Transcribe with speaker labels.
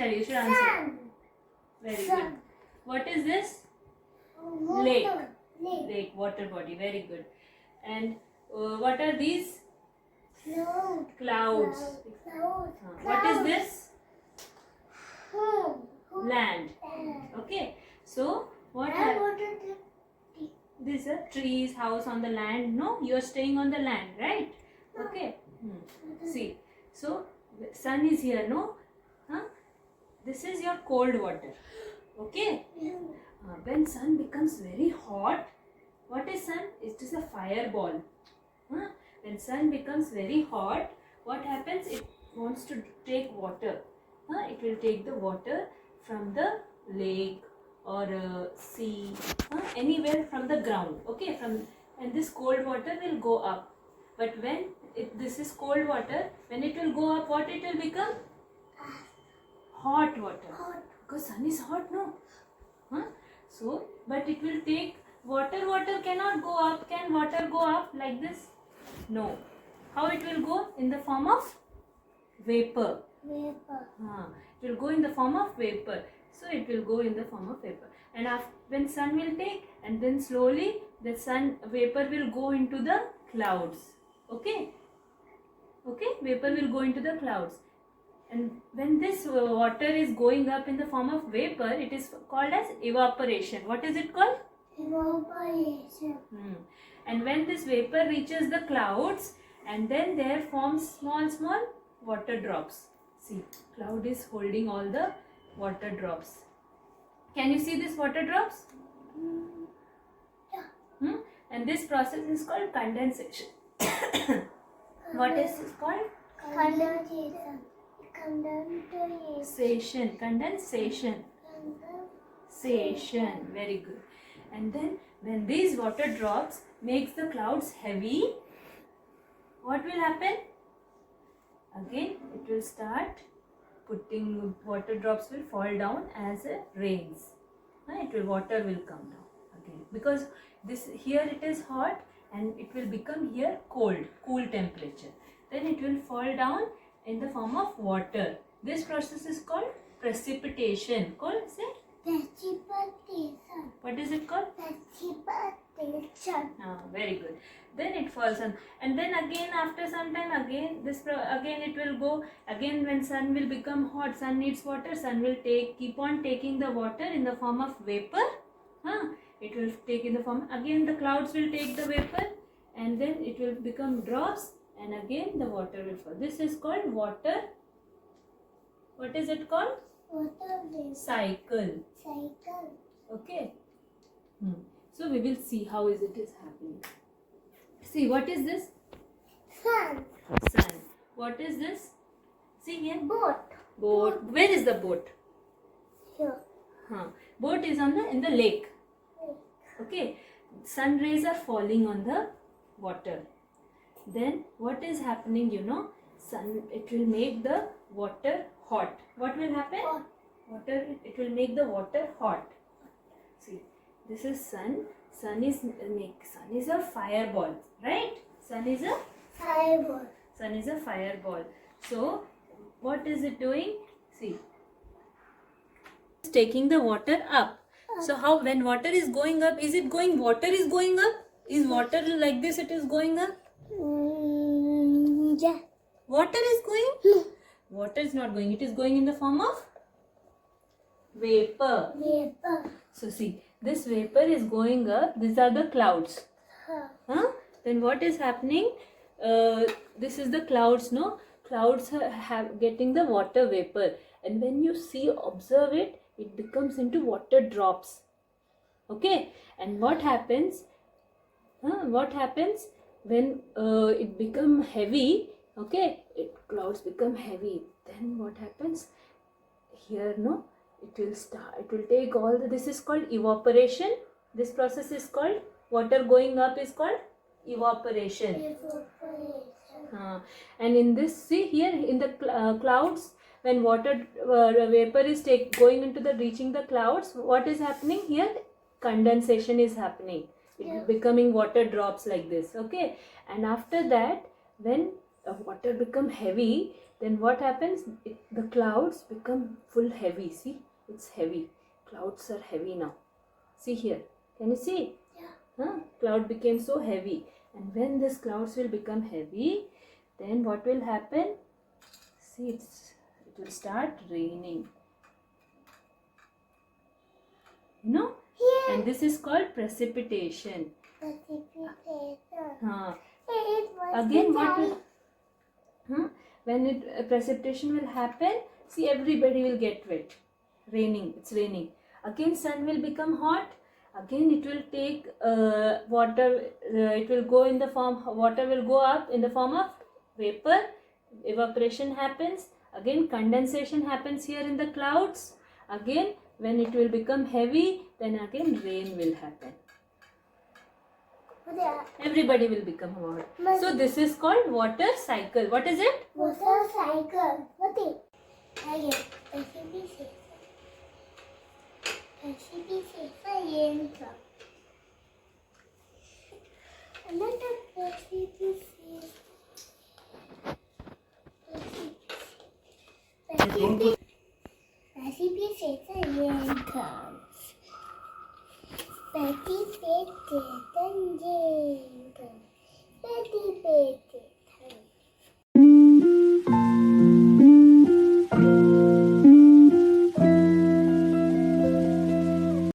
Speaker 1: Vaishali, you should answer.
Speaker 2: Sun.
Speaker 1: Very
Speaker 2: Sun.
Speaker 1: good. What is this?
Speaker 2: Water.
Speaker 1: Lake.
Speaker 2: Lake.
Speaker 1: Lake, water body. Very good. And what are these?
Speaker 2: Cloud.
Speaker 1: Clouds.
Speaker 2: Cloud.
Speaker 1: What is this?
Speaker 2: Home.
Speaker 1: Land. Okay. So what are
Speaker 2: What is it?
Speaker 1: these are trees, house on the land? No, you are staying on the land, right? Okay. See. So sun is here, no? Huh? This is your cold water. Okay. When sun becomes very hot, what is sun? It is a fireball. Huh? When sun becomes very hot, what happens? It wants to take water. Huh? It will take the water from the lake or sea, anywhere from the ground. Okay, and this cold water will go up. But when this is cold water, when it will go up, what it will become? Hot water.
Speaker 2: Hot.
Speaker 1: Because sun is hot, no? Huh? So, but it will take water. Water cannot go up. Can water go up like this? No. How it will go? In the form of vapor.
Speaker 2: Vapor.
Speaker 1: It will go in the form of vapor. So it will go in the form of vapor. And when sun will take, and then slowly the sun vapor will go into the clouds. Okay? Okay? Vapor will go into the clouds. And when this water is going up in the form of vapor, it is called as evaporation. What is it called?
Speaker 2: Evaporation.
Speaker 1: And when this vapor reaches the clouds, and then there forms small water drops. See, cloud is holding all the water drops. Can you see these water drops?
Speaker 2: Yeah.
Speaker 1: And this process is called condensation. What is this called?
Speaker 2: Condensation.
Speaker 1: Condensation. Condensation. Condensation. Very good. And then when these water drops makes the clouds heavy, what will happen? Again it will start putting, water drops will fall down as it rains. Water will come down again, because this here it is hot and it will become here cold, cool temperature. Then it will fall down in the form of water. This process is called precipitation. Say.
Speaker 2: Precipitation.
Speaker 1: What is it called?
Speaker 2: Precipitation.
Speaker 1: Very good. Then it falls on, and then again after some time again it will go again. When sun will become hot, sun needs water, sun will keep on taking the water in the form of vapor. It will take in the form, again the clouds will take the vapor, and then it will become drops, and again the water will fall. This is called water. What is it called?
Speaker 2: Water
Speaker 1: Cycle.
Speaker 2: cycle.
Speaker 1: Okay. So we will see how it is happening. See, what is this?
Speaker 2: Sun.
Speaker 1: Sun. What is this? See here.
Speaker 2: Boat.
Speaker 1: Boat. Where is the boat?
Speaker 2: Here.
Speaker 1: Boat is in the lake. Okay. Sun rays are falling on the water. Then what is happening? Sun. It will make the water hot. What will happen?
Speaker 2: Hot.
Speaker 1: Water. It will make the water hot. See, this is sun. Sun is a fireball, right? Sun is a fireball. So, what is it doing? See, it's taking the water up. So, when water is going up, water is going up? Is water like this, it is going up?
Speaker 2: Yeah.
Speaker 1: Water is going? Water is not going. It is going in the form of vapor.
Speaker 2: Vapor.
Speaker 1: So, see, this vapor is going up. These are the clouds. Then what is happening? This is the clouds, no? Clouds have getting the water vapor, and when you observe it, it becomes into water drops. Okay, and what happens? What happens when it become heavy? Okay, clouds become heavy. Then what happens? Here, no? It will take all this is called evaporation. This process is called, water going up is called evaporation. And in this, see here in the clouds, when water vapor is reaching the clouds, what is happening here? Condensation is happening. It is becoming water drops like this. Okay, and after that, when water become heavy, then what happens? The clouds become full heavy. See, it's heavy. Clouds are heavy now. See here. Can you see?
Speaker 2: Yeah.
Speaker 1: Cloud became so heavy. And when these clouds will become heavy, then what will happen? See, it will start raining. You know?
Speaker 2: Yeah.
Speaker 1: And this is called precipitation.
Speaker 2: Precipitation.
Speaker 1: Huh. Again, what will, when precipitation will happen, see, everybody will get wet. Raining, it's raining. Again, sun will become hot. Again, it will take water. It will go in the form. Water will go up in the form of vapor. Evaporation happens. Again, condensation happens here in the clouds. Again, when it will become heavy, then again rain will happen. Everybody will become hot. So this is called water cycle. What is it?
Speaker 2: Water cycle. What is it? Precipitation. Another precipitation. Precipitation comes. Precipitation.